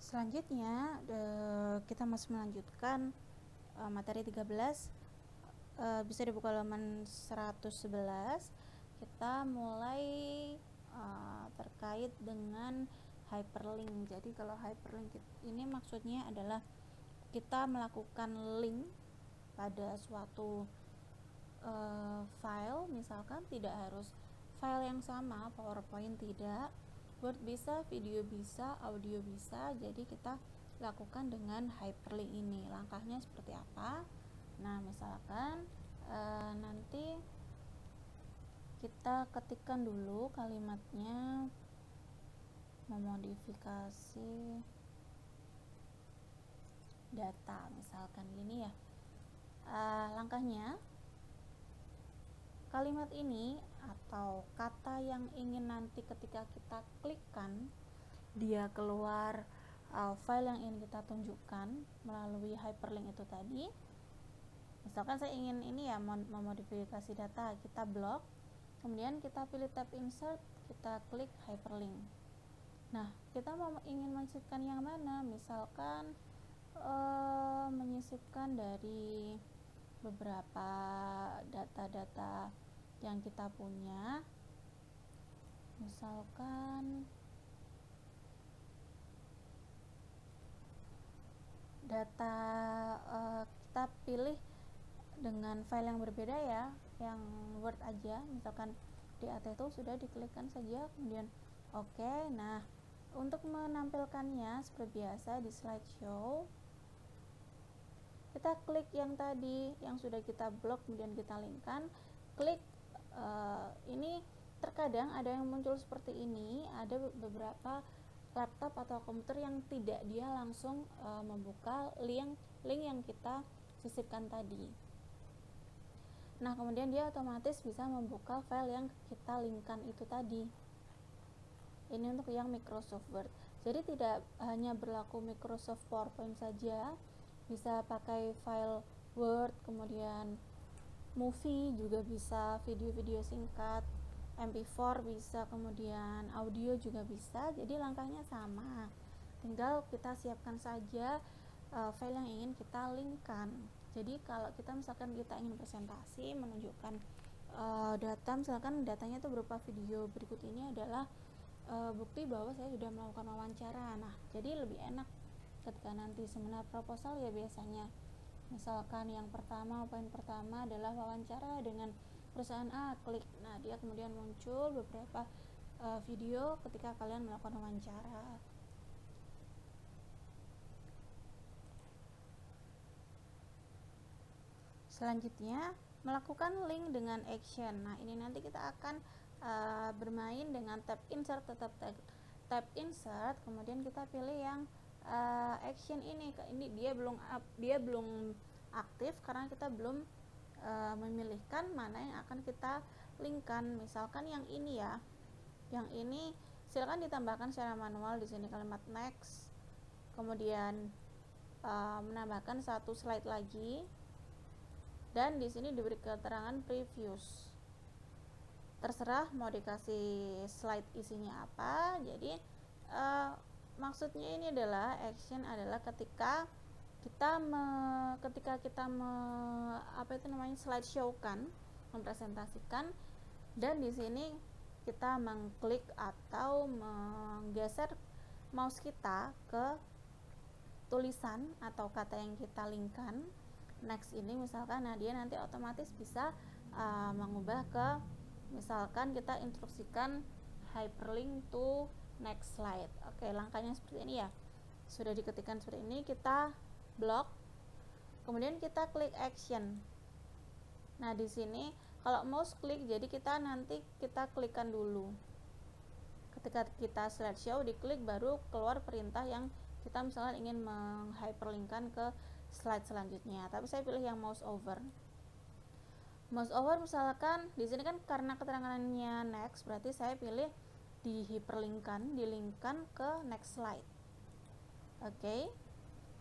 Selanjutnya kita masih melanjutkan materi 13. Bisa dibuka halaman 111. Kita mulai terkait dengan hyperlink. Jadi kalau hyperlink ini maksudnya adalah kita melakukan link pada suatu file, misalkan tidak harus file yang sama, PowerPoint tidak, Word bisa, video bisa, audio bisa. Jadi kita lakukan dengan hyperlink ini. Langkahnya seperti apa? Nah, misalkan nanti kita ketikkan dulu kalimatnya, memodifikasi data, misalkan gini ya. Langkahnya, kalimat ini atau kata yang ingin nanti ketika kita klikkan dia keluar file yang ingin kita tunjukkan melalui hyperlink itu tadi. Misalkan saya ingin ini ya, memodifikasi data, kita blok, kemudian kita pilih tab insert, kita klik hyperlink. Nah, kita ingin menyisipkan yang mana? Misalkan menyisipkan dari beberapa data-data yang kita punya, misalkan data kita pilih dengan file yang berbeda ya, yang Word aja, misalkan DAT itu sudah diklikkan saja, kemudian oke. Nah, untuk menampilkannya seperti biasa di slideshow, kita klik yang tadi yang sudah kita blok kemudian kita linkkan, klik ini. Terkadang ada yang muncul seperti ini, ada beberapa laptop atau komputer yang tidak dia langsung membuka link yang kita sisipkan tadi. Nah, kemudian dia otomatis bisa membuka file yang kita linkkan itu tadi. Ini untuk yang Microsoft Word. Jadi tidak hanya berlaku Microsoft PowerPoint saja, bisa pakai file Word, kemudian movie juga bisa, video-video singkat, MP4 bisa, kemudian audio juga bisa. Jadi langkahnya sama, tinggal kita siapkan saja file yang ingin kita linkkan. Jadi kalau kita misalkan kita ingin presentasi menunjukkan data, misalkan datanya itu berupa video, berikut ini adalah bukti bahwa saya sudah melakukan wawancara. Nah, jadi lebih enak ketika nanti seminar proposal ya, biasanya misalkan yang pertama, poin pertama adalah wawancara dengan perusahaan A, klik. Nah, dia kemudian muncul beberapa video ketika kalian melakukan wawancara. Selanjutnya, melakukan link dengan action. Nah, ini nanti kita akan bermain dengan tab insert, tetap tab insert, kemudian kita pilih yang action ini. Dia belum aktif karena kita belum memilihkan mana yang akan kita linkkan. Misalkan yang ini ya, yang ini silakan ditambahkan secara manual. Di sini kalimat next, kemudian menambahkan satu slide lagi, dan di sini diberi keterangan previews. Terserah mau dikasih slide isinya apa. Jadi maksudnya ini adalah action adalah ketika kita slideshow kan, mempresentasikan, dan di sini kita mengklik atau menggeser mouse kita ke tulisan atau kata yang kita linkkan next ini misalkan. Nah, dia nanti otomatis bisa mengubah ke, misalkan kita instruksikan hyperlink to next slide. Oke, langkahnya seperti ini ya. Sudah diketikkan seperti ini, kita blok, kemudian kita klik action. Nah, di sini kalau mouse klik, jadi kita klikkan dulu. Ketika kita slideshow, diklik baru keluar perintah yang kita misalnya ingin menghyperlinkkan ke slide selanjutnya. Tapi saya pilih yang mouse over. Mouse over misalkan di sini kan karena keterangannya next, berarti saya pilih dilingkan ke next slide. Oke.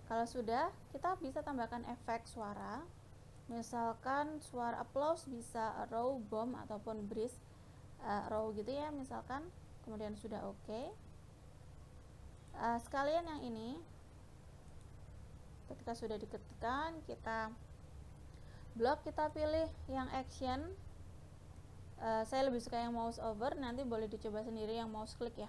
Kalau sudah, kita bisa tambahkan efek suara. Misalkan suara applause bisa row, bomb, ataupun breeze row gitu ya misalkan. Kemudian sudah oke. sekalian yang ini ketika sudah diketikkan kita blok, kita pilih yang action. Saya lebih suka yang mouse over, nanti boleh dicoba sendiri yang mouse click ya.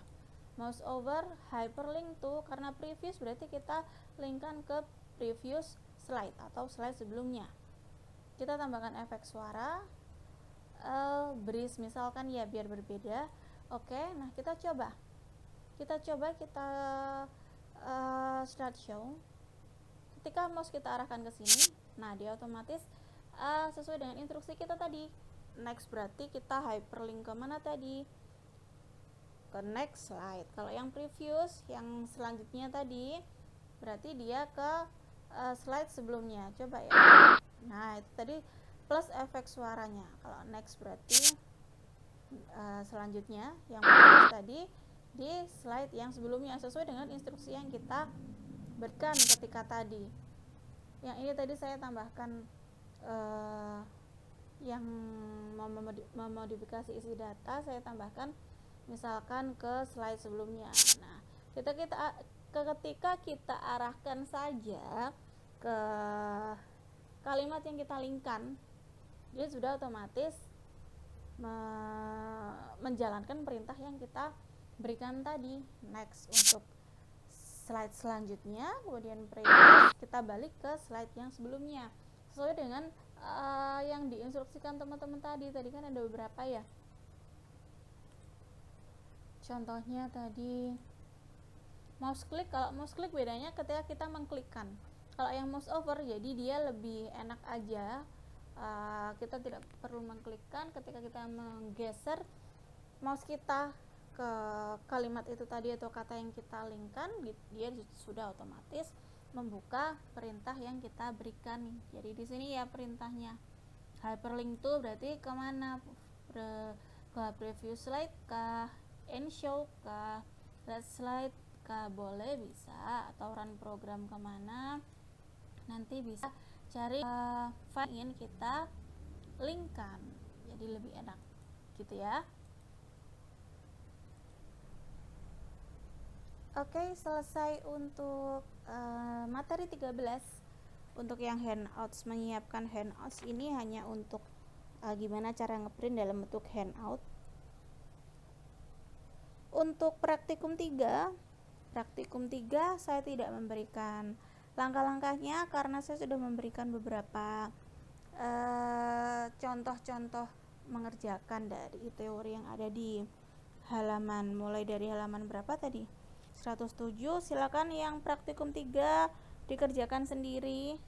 Mouse over, hyperlink to, karena previous berarti kita linkkan ke previous slide atau slide sebelumnya. Kita tambahkan efek suara, breeze misalkan ya, biar berbeda. Oke, nah kita coba start show. Ketika mouse kita arahkan ke sini, nah dia otomatis sesuai dengan instruksi kita tadi. Next berarti kita hyperlink ke mana tadi? Ke next slide. Kalau yang previous, yang selanjutnya tadi, berarti dia ke slide sebelumnya. Coba ya. Nah, itu tadi plus efek suaranya. Kalau next berarti selanjutnya yang previous tadi di slide yang sebelumnya, sesuai dengan instruksi yang kita berikan ketika tadi. Yang ini tadi saya tambahkan yang memodifikasi isi data, saya tambahkan misalkan ke slide sebelumnya. Nah, ketika kita arahkan saja ke kalimat yang kita linkkan, dia sudah otomatis menjalankan perintah yang kita berikan tadi. Next untuk slide selanjutnya, kemudian previous, kita balik ke slide yang sebelumnya sesuai dengan yang diinstruksikan teman-teman tadi kan ada beberapa ya. Contohnya tadi mouse click. Kalau mouse click bedanya ketika kita mengklikkan. Kalau yang mouse over, jadi dia lebih enak aja, kita tidak perlu mengklikkan. Ketika kita menggeser mouse kita ke kalimat itu tadi atau kata yang kita linkkan, dia sudah otomatis membuka perintah yang kita berikan. Jadi di sini ya perintahnya hyperlink to berarti kemana? Ke previous slide, ke end show, ke last slide, ke boleh bisa, atau run program kemana, nanti bisa cari file yang ingin kita linkkan, jadi lebih enak gitu ya. Oke, selesai untuk materi 13. Untuk yang handouts, menyiapkan handouts ini hanya untuk gimana cara ngeprint dalam bentuk handout. Untuk praktikum 3 saya tidak memberikan langkah-langkahnya karena saya sudah memberikan beberapa contoh-contoh mengerjakan dari teori yang ada di halaman, mulai dari halaman berapa tadi? 107. Silakan yang praktikum 3 dikerjakan sendiri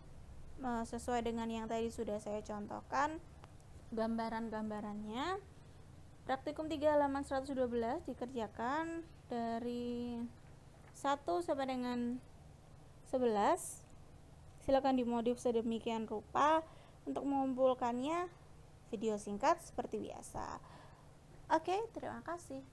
sesuai dengan yang tadi sudah saya contohkan gambaran-gambarannya. Praktikum 3 halaman 112 dikerjakan dari 1 sampai dengan 11. Silakan dimodif sedemikian rupa. Untuk mengumpulkannya, video singkat seperti biasa. Oke, terima kasih.